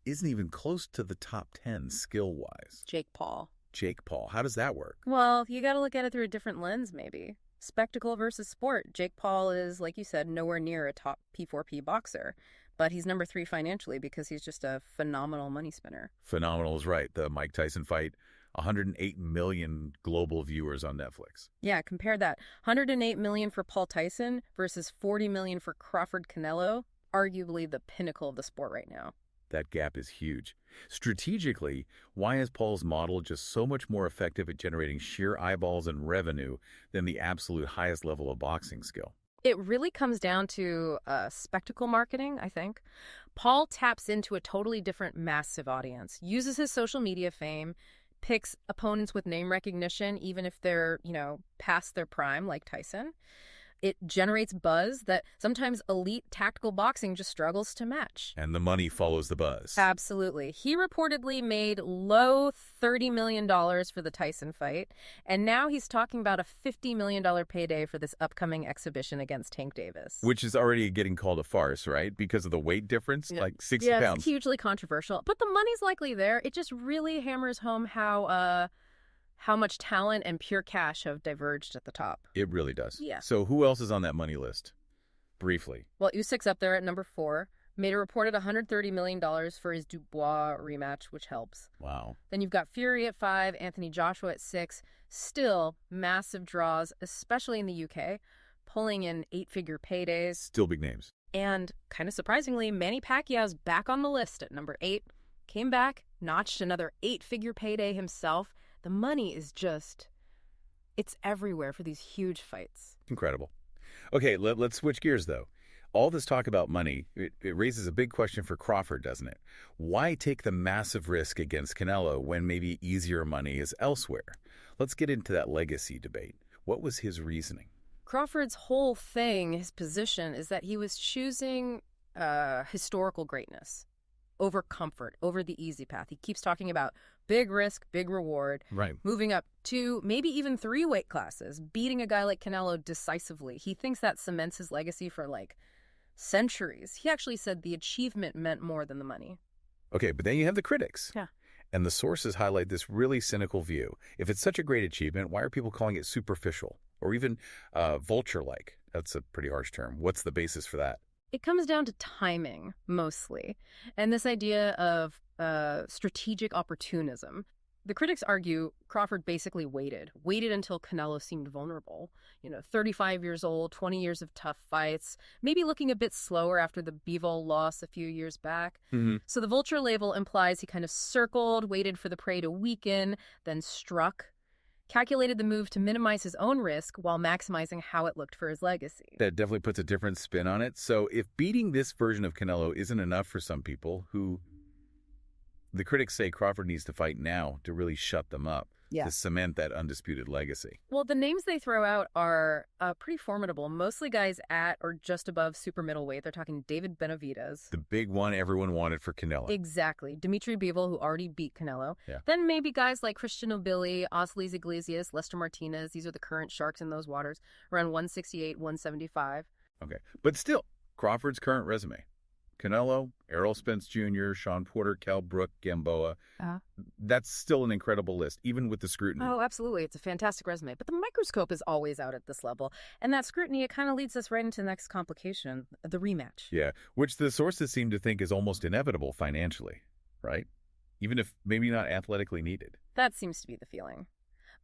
isn't even close to the top 10 skill-wise. Jake Paul. Jake Paul. How does that work? Well, you got to look at it through a different lens, maybe. Spectacle versus sport. Jake Paul is, like you said, nowhere near a top P4P boxer. But he's number 3 financially because he's just a phenomenal money spinner. Phenomenal is right. The Mike Tyson fight, 108 million global viewers on Netflix. Yeah, compare that. 108 million for Paul Tyson versus 40 million for Crawford Canelo. Arguably the pinnacle of the sport right now. That gap is huge. Strategically, why is Paul's model just so much more effective at generating sheer eyeballs and revenue than the absolute highest level of boxing skill? It really comes down to spectacle marketing, I think. Paul taps into a totally different massive audience, uses his social media fame, picks opponents with name recognition, even if they're, past their prime, like Tyson. It generates buzz that sometimes elite tactical boxing just struggles to match. And the money follows the buzz. Absolutely. He reportedly made low $30 million for the Tyson fight, and now he's talking about a $50 million payday for this upcoming exhibition against Tank Davis. Which is already getting called a farce, right? Because of the weight difference, like 60 pounds. Yeah, it's hugely controversial, but the money's likely there. It just really hammers home how much talent and pure cash have diverged at the top. It really does. Yeah. So who else is on that money list? Briefly. Well, Usyk's up there at number 4. Made a reported $130 million for his Dubois rematch, which helps. Wow. Then you've got Fury at 5, Anthony Joshua at 6. Still massive draws, especially in the UK, pulling in 8-figure paydays. Still big names. And kind of surprisingly, Manny Pacquiao's back on the list at number 8. Came back, notched another 8-figure payday himself. The money is just, it's everywhere for these huge fights. Incredible. Okay, let's switch gears, though. All this talk about money, it raises a big question for Crawford, doesn't it? Why take the massive risk against Canelo when maybe easier money is elsewhere? Let's get into that legacy debate. What was his reasoning? Crawford's whole thing, his position, is that he was choosing historical greatness over comfort, over the easy path. He keeps talking about big risk, big reward, right? Moving up 2, maybe even 3 weight classes, beating a guy like Canelo decisively. He thinks that cements his legacy for centuries. He actually said the achievement meant more than the money. Okay, but then you have the critics. Yeah. And the sources highlight this really cynical view. If it's such a great achievement, why are people calling it superficial or even vulture-like? That's a pretty harsh term. What's the basis for that? It comes down to timing, mostly, and this idea of strategic opportunism. The critics argue Crawford basically waited until Canelo seemed vulnerable. 35 years old, 20 years of tough fights, maybe looking a bit slower after the Bivol loss a few years back. Mm-hmm. So the vulture label implies he kind of circled, waited for the prey to weaken, then struck. Calculated the move to minimize his own risk while maximizing how it looked for his legacy. That definitely puts a different spin on it. So if beating this version of Canelo isn't enough for some people who the critics say Crawford needs to fight now to really shut them up, to cement that undisputed legacy. Well, the names they throw out are pretty formidable, mostly guys at or just above super middleweight. They're talking David Benavidez. The big one everyone wanted for Canelo. Exactly. Dimitri Bivol, who already beat Canelo. Yeah. Then maybe guys like Christian Nobili, Osleys Iglesias, Lester Martinez. These are the current sharks in those waters, around 168, 175. Okay. But still, Crawford's current resume. Canelo, Errol Spence Jr., Sean Porter, Kell Brook, Gamboa. That's still an incredible list, even with the scrutiny. Oh, absolutely. It's a fantastic resume. But the microscope is always out at this level. And that scrutiny, it kind of leads us right into the next complication, the rematch. Yeah, which the sources seem to think is almost inevitable financially, right? Even if maybe not athletically needed. That seems to be the feeling.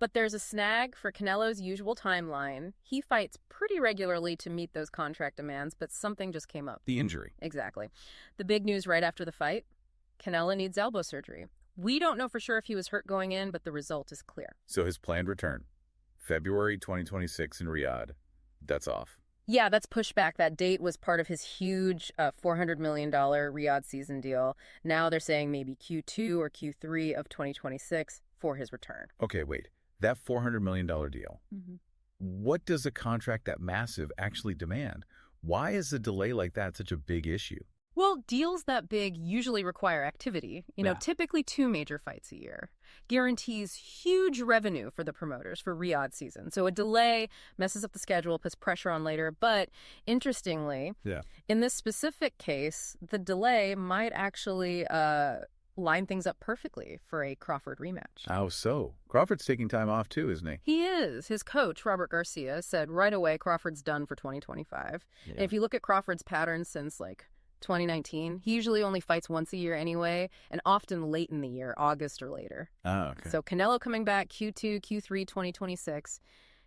But there's a snag for Canelo's usual timeline. He fights pretty regularly to meet those contract demands, but something just came up. The injury. Exactly. The big news right after the fight, Canelo needs elbow surgery. We don't know for sure if he was hurt going in, but the result is clear. So his planned return, February 2026 in Riyadh, that's off. Yeah, that's pushed back. That date was part of his huge $400 million Riyadh season deal. Now they're saying maybe Q2 or Q3 of 2026 for his return. Okay, wait. That $400 million deal, what does a contract that massive actually demand? Why is a delay like that such a big issue? Well, deals that big usually require activity. Typically 2 major fights a year. Guarantees huge revenue for the promoters for Riyadh season. So a delay messes up the schedule, puts pressure on later. But interestingly, in this specific case, the delay might actually line things up perfectly for a Crawford rematch. How so? Crawford's taking time off too, isn't he? He is. His coach, Robert Garcia, said right away Crawford's done for 2025. Yeah. And if you look at Crawford's pattern since 2019, he usually only fights once a year anyway, and often late in the year, August or later. Oh, okay. So Canelo coming back Q2, Q3 2026.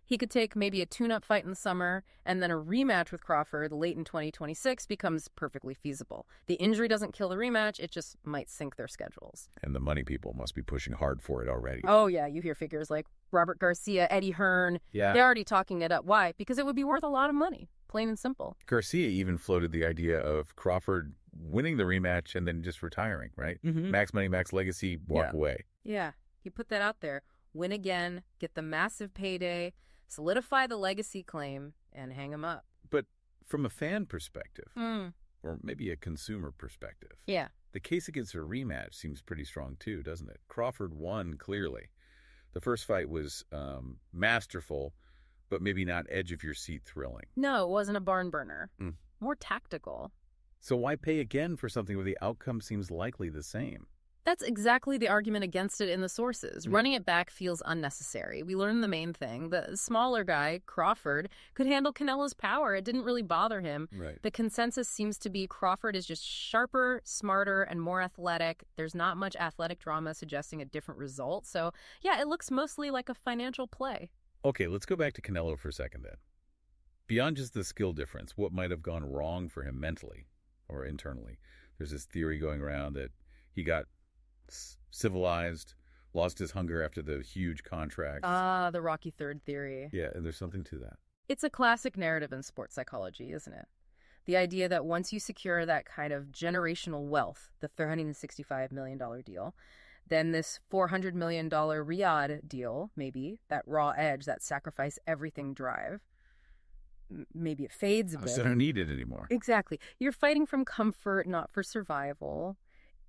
He could take maybe a tune-up fight in the summer, and then a rematch with Crawford late in 2026 becomes perfectly feasible. The injury doesn't kill the rematch, it just might sink their schedules. And the money people must be pushing hard for it already. Oh, yeah, you hear figures like Robert Garcia, Eddie Hearn. Yeah. They're already talking it up. Why? Because it would be worth a lot of money, plain and simple. Garcia even floated the idea of Crawford winning the rematch and then just retiring, right? Mm-hmm. Max money, max legacy, walk away. Yeah, he put that out there. Win again, get the massive payday, solidify the legacy claim, and hang him up. But from a fan perspective, or maybe a consumer perspective, the case against a rematch seems pretty strong too, doesn't it? Crawford won clearly. The first fight was masterful, but maybe not edge-of-your-seat thrilling. No, it wasn't a barn burner. More tactical. So why pay again for something where the outcome seems likely the same? That's exactly the argument against it in the sources. Running it back feels unnecessary. We learned the main thing. The smaller guy, Crawford, could handle Canelo's power. It didn't really bother him. Right. The consensus seems to be Crawford is just sharper, smarter, and more athletic. There's not much athletic drama suggesting a different result. So, yeah, it looks mostly like a financial play. Okay, let's go back to Canelo for a second then. Beyond just the skill difference, what might have gone wrong for him mentally or internally? There's this theory going around that he got civilized, lost his hunger after the huge contracts. The Rocky Third theory. Yeah, and there's something to that. It's a classic narrative in sports psychology, isn't it? The idea that once you secure that kind of generational wealth, the $365 million deal, then this $400 million Riyadh deal, maybe, that raw edge, that sacrifice everything drive, maybe it fades a bit. So I don't need it anymore. Exactly. You're fighting from comfort, not for survival.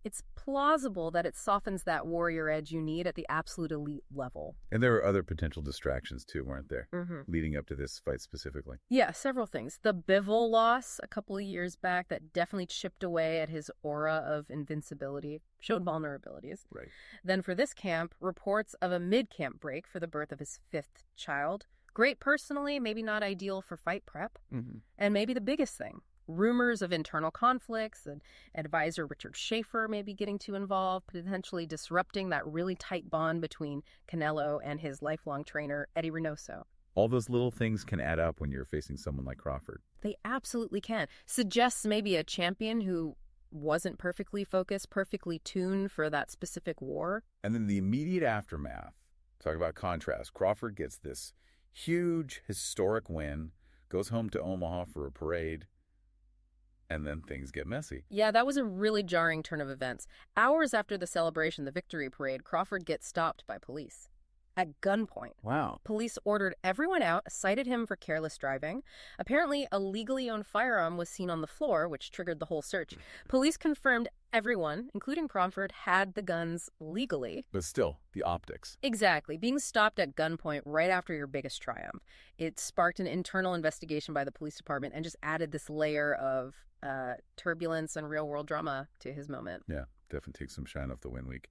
It's plausible that it softens that warrior edge you need at the absolute elite level. And there were other potential distractions too, weren't there? Mm-hmm. Leading up to this fight specifically. Yeah, several things. The Bivol loss a couple of years back that definitely chipped away at his aura of invincibility, showed vulnerabilities. Right. Then for this camp, reports of a mid-camp break for the birth of his 5th child. Great personally, maybe not ideal for fight prep. Mm-hmm. And maybe the biggest thing, rumors of internal conflicts, and advisor Richard Schaefer may be getting too involved, potentially disrupting that really tight bond between Canelo and his lifelong trainer, Eddie Reynoso. All those little things can add up when you're facing someone like Crawford. They absolutely can. Suggests maybe a champion who wasn't perfectly focused, perfectly tuned for that specific war. And then the immediate aftermath, talk about contrast. Crawford gets this huge, historic win, goes home to Omaha for a parade, and then things get messy. Yeah, that was a really jarring turn of events. Hours after the celebration, the victory parade, Crawford gets stopped by police at gunpoint. Wow. Police ordered everyone out, cited him for careless driving. Apparently, a legally owned firearm was seen on the floor, which triggered the whole search. Police confirmed everyone, including Crawford, had the guns legally. But still, the optics. Exactly. Being stopped at gunpoint right after your biggest triumph. It sparked an internal investigation by the police department and just added this layer of turbulence and real-world drama to his moment. Yeah, definitely takes some shine off the win week.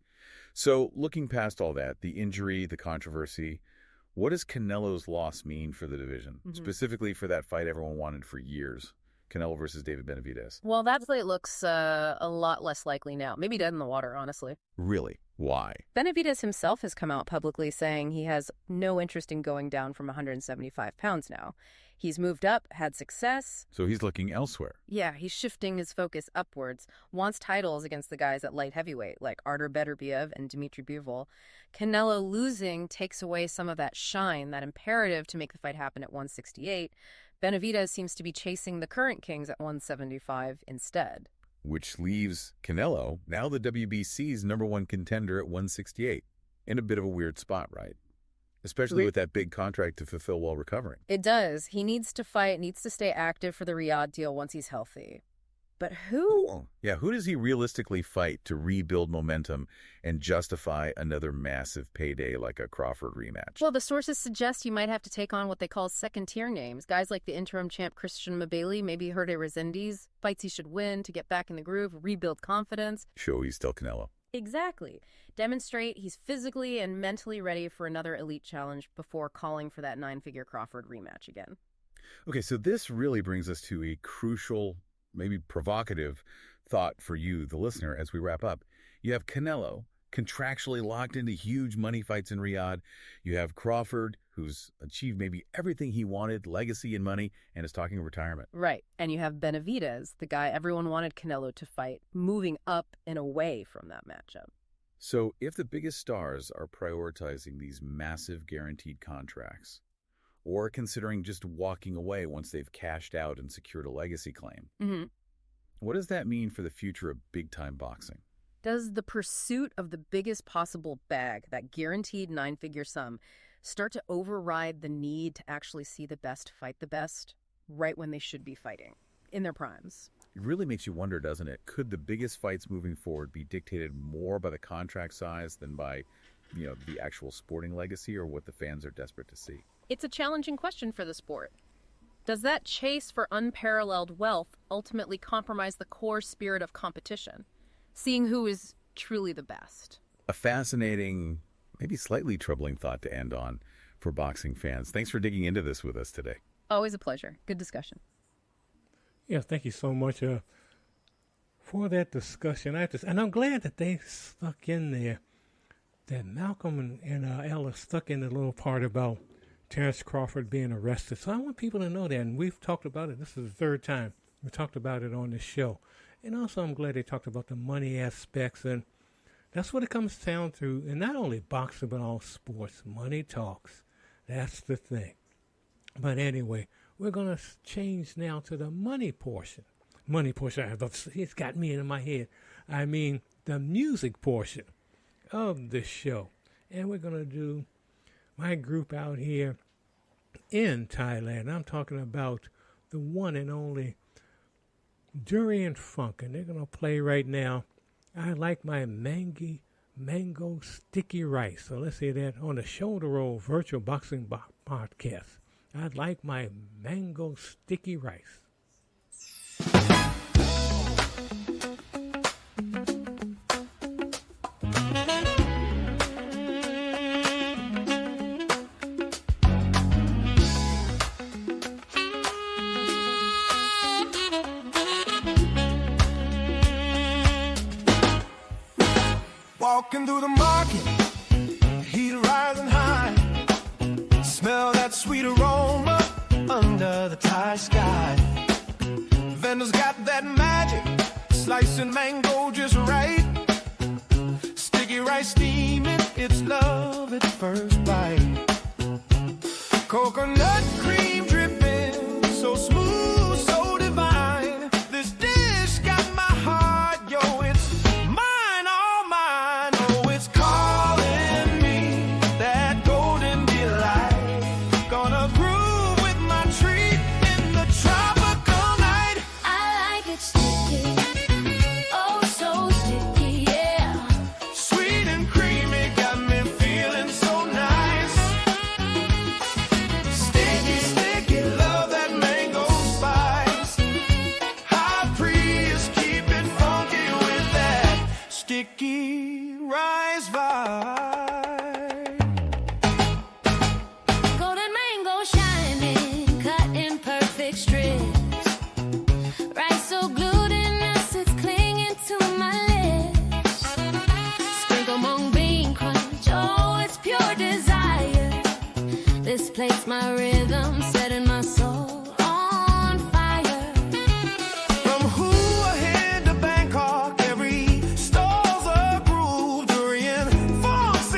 So, looking past all that, the injury, the controversy, what does Canelo's loss mean for the division? Mm-hmm. Specifically for that fight everyone wanted for years, Canelo versus David Benavidez. Well, that fight looks a lot less likely now. Maybe dead in the water, honestly. Really? Why? Benavidez himself has come out publicly saying he has no interest in going down from 175 pounds now. He's moved up, had success. So he's looking elsewhere. Yeah, he's shifting his focus upwards, wants titles against the guys at light heavyweight, like Artur Beterbiev and Dmitry Bivol. Canelo losing takes away some of that shine, that imperative to make the fight happen at 168. Benavidez seems to be chasing the current kings at 175 instead. Which leaves Canelo, now the WBC's #1 contender at 168, in a bit of a weird spot, right? Especially with that big contract to fulfill while recovering. It does. He needs to fight, needs to stay active for the Riyadh deal once he's healthy. But who? Cool. Yeah, who does he realistically fight to rebuild momentum and justify another massive payday like a Crawford rematch? Well, the sources suggest he might have to take on what they call second-tier names. Guys like the interim champ Christian Mabele, maybe Herde Resendiz, fights he should win to get back in the groove, rebuild confidence. Show he's still Canelo. Exactly. Demonstrate he's physically and mentally ready for another elite challenge before calling for that 9-figure Crawford rematch again. Okay, so this really brings us to a crucial, maybe provocative thought for you, the listener, as we wrap up. You have Canelo contractually locked into huge money fights in Riyadh. You have Crawford, who's achieved maybe everything he wanted, legacy and money, and is talking retirement. Right. And you have Benavidez, the guy everyone wanted Canelo to fight, moving up and away from that matchup. So if the biggest stars are prioritizing these massive guaranteed contracts, or considering just walking away once they've cashed out and secured a legacy claim, what does that mean for the future of big-time boxing? Does the pursuit of the biggest possible bag, that guaranteed 9-figure sum, start to override the need to actually see the best fight the best right when they should be fighting, in their primes? It really makes you wonder, doesn't it? Could the biggest fights moving forward be dictated more by the contract size than by, the actual sporting legacy or what the fans are desperate to see? It's a challenging question for the sport. Does that chase for unparalleled wealth ultimately compromise the core spirit of competition, seeing who is truly the best? A fascinating, maybe slightly troubling thought to end on for boxing fans. Thanks for digging into this with us today. Always a pleasure. Good discussion. Yes, thank you so much for that discussion. And I'm glad that they stuck in there, that Malcolm and Ella stuck in the little part about Terrence Crawford being arrested. So I want people to know that, and we've talked about it. This is the third time we talked about it on this show. And also I'm glad they talked about the money aspects, and that's what it comes down to. And not only boxing, but all sports. Money talks. That's the thing. But anyway, we're going to change now to the money portion. It's got me in my head. I mean, the music portion of the show. And we're going to do my group out here in Thailand. I'm talking about the one and only Durian Funk. And they're going to play right now, I Like My Mango Sticky Rice. So let's hear that on the Shoulder Roll Virtual Boxing Podcast. I Like My Mango Sticky Rice. Walking through the market, heat rising high. Smell that sweet aroma under the Thai sky. Vendors got that magic, slicing mango just right. Sticky rice steaming, it's love at first bite. Coconut cream dripping, so smooth, so divine. This dish got my heart, yo, it's mine, all mine. Oh, it's calling me, that golden delight. Gonna groove with my treat in the tropical night. I like it sticky, oh so sticky, yeah. Sweet and creamy, got me feeling so nice. Sticky, sticky, love that mango spice. High priest, keep it funky with that sticky rice vibe. Golden mango shining, cut in perfect strips. Rice so glutinous, it's clinging to my lips. Sprinkle mung bean crunch, oh, it's pure desire. This plate's my rhythm, setting my soul on fire. From Hua Hin to Bangkok, every stall's a groove. Durian Funk's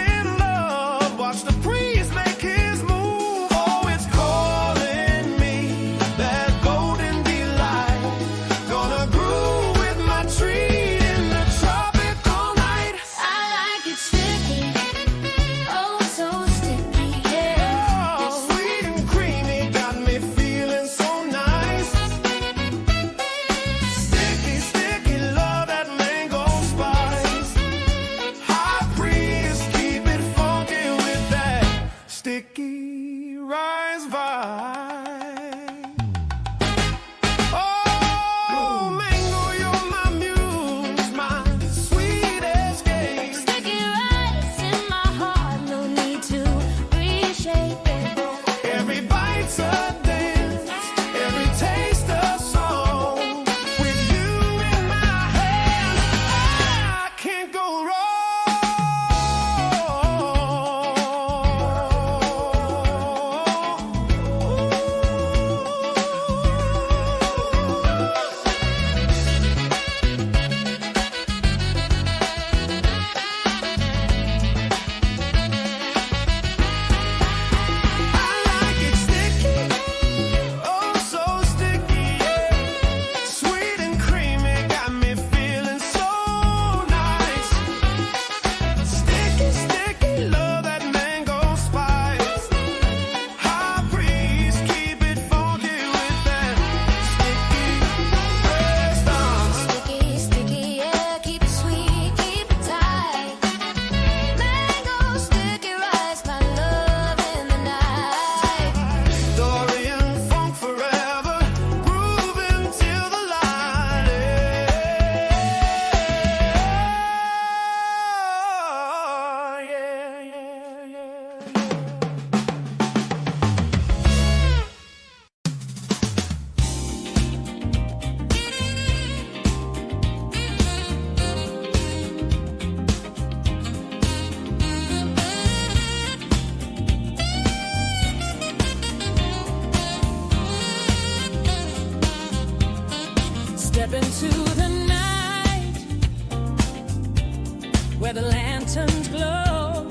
lanterns glow.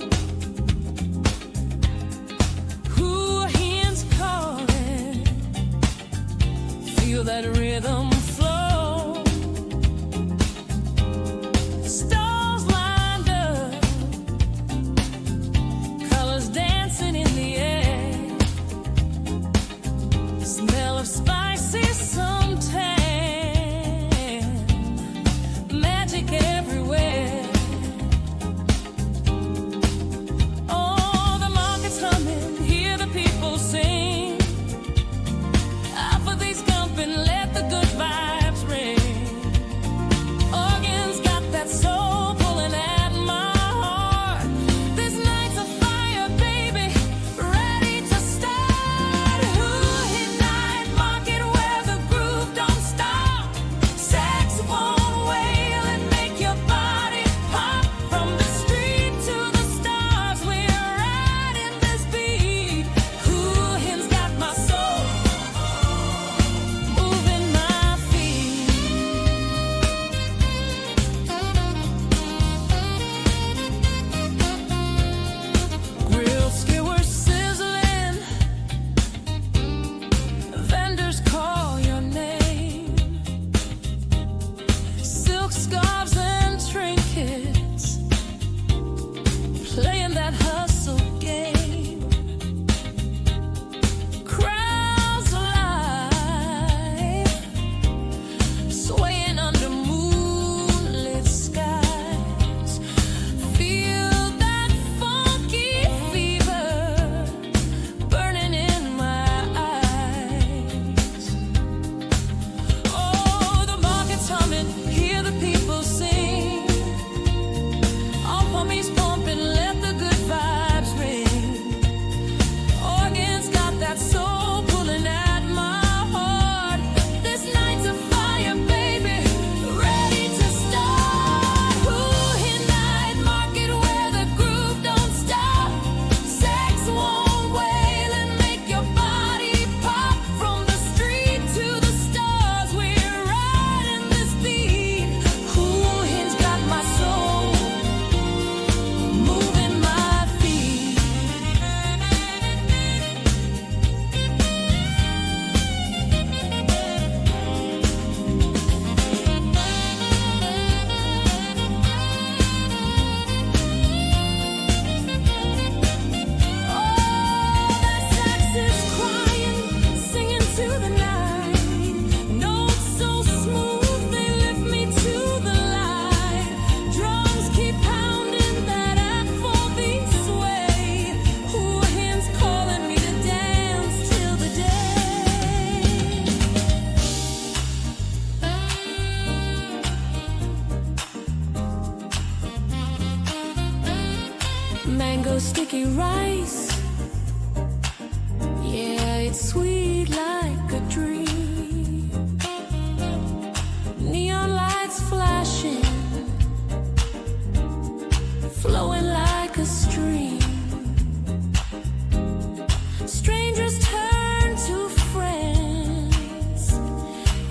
Who hands calling? Feel that rhythm flow. Stars lined up, colors dancing in the air. Smell of spicy suntan. Magic everywhere. Oh, the market's humming, hear the people sing. Up for these company, let the good vibes ring. Organs got that soul pulling at my heart. This night's a fire, baby, ready to start. Who hit night market where the groove don't stop? Saxophone wail and make your body pop. From the street to the stars, we're riding this beat. Who has got my soul moving my feet? Grill skewers sizzling, vendors call your name. Silk scarves and trinkets, playing that hustle game. Crowds alive, swaying under moonlit skies. Feel that funky fever burning in my eyes. Oh, the market's humming, hear the people sing. All pummies pumping, let the good vibes ring. Organs got that soul pulling at my heart. This night's a fire, baby, ready to start. Who hit night market where the groove don't stop? Sex won't wail and make your body pop. From the street to the stars, we're riding this beat. Who has got my soul moving my feet? Oh, that sax is crying, singing to the night. Notes so smooth, they lift me to the light. Drums keep pounding that Afrobeat sway. Who hands calling me to dance till the day. Mango sticky rice, yeah, it's sweet like a dream. Neon lights flashing, flowing like a stream. Strangers turn to friends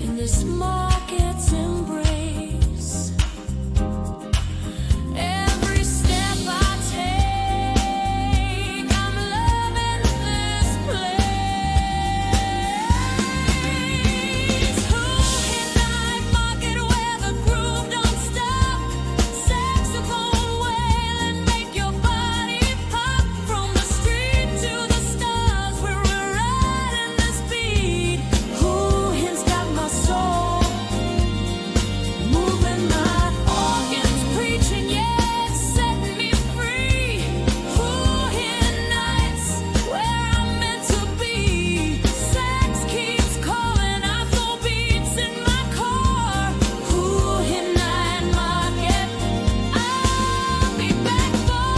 in this market's embrace. Every step I take, I'm loving this place. Who hit night market where the groove don't stop? Saxophone wail and make your body pop. From the street to the stars, we're riding this beat. Who has got my soul moving my organs preaching, yeah, it's setting me free. Who hit nights where I'm meant to be? Sax keeps calling, I throw beats in my car. Who hit night market? I'll be back for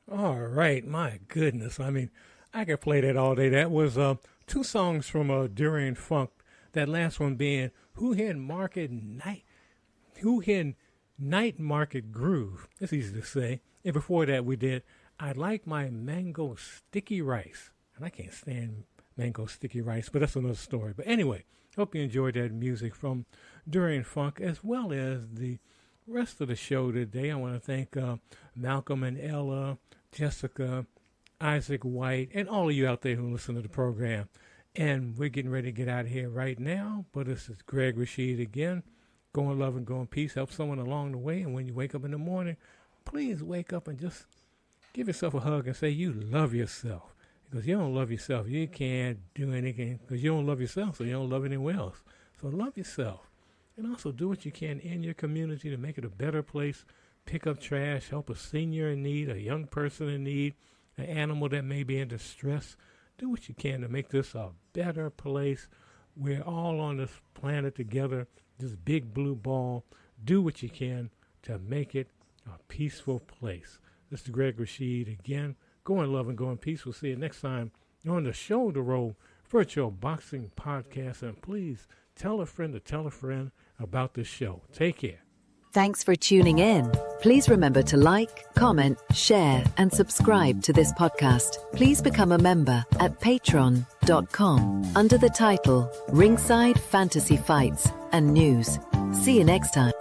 more. All right, my goodness. I mean, I could play that all day. That was two songs from Durian Funk. That last one being Who Hit Night Market Groove. It's easy to say. And before that, we did I Like My Mango Sticky Rice. And I can't stand mango sticky rice, but that's another story. But anyway, hope you enjoyed that music from Durian Funk, as well as the rest of the show today. I want to thank Malcolm and Ella, Jessica, Isaac White, and all of you out there who listen to the program. And we're getting ready to get out of here right now. But this is Greg Rashid again. Go in love and go in peace. Help someone along the way. And when you wake up in the morning, please wake up and just give yourself a hug and say you love yourself. Because you don't love yourself, you can't do anything. Because you don't love yourself, so you don't love anyone else. So love yourself. And also do what you can in your community to make it a better place. Pick up trash, help a senior in need, a young person in need, an animal that may be in distress. Do what you can to make this a better place. We're all on this planet together, this big blue ball. Do what you can to make it a peaceful place. This is Greg Rashid again. Go in love and go in peace. We'll see you next time on the Shoulder Roll Virtual Boxing Podcast. And please tell a friend to tell a friend about this show. Take care. Thanks for tuning in. Please remember to like, comment, share, and subscribe to this podcast. Please become a member at patreon.com under the title Ringside Fantasy Fights and News. See you next time.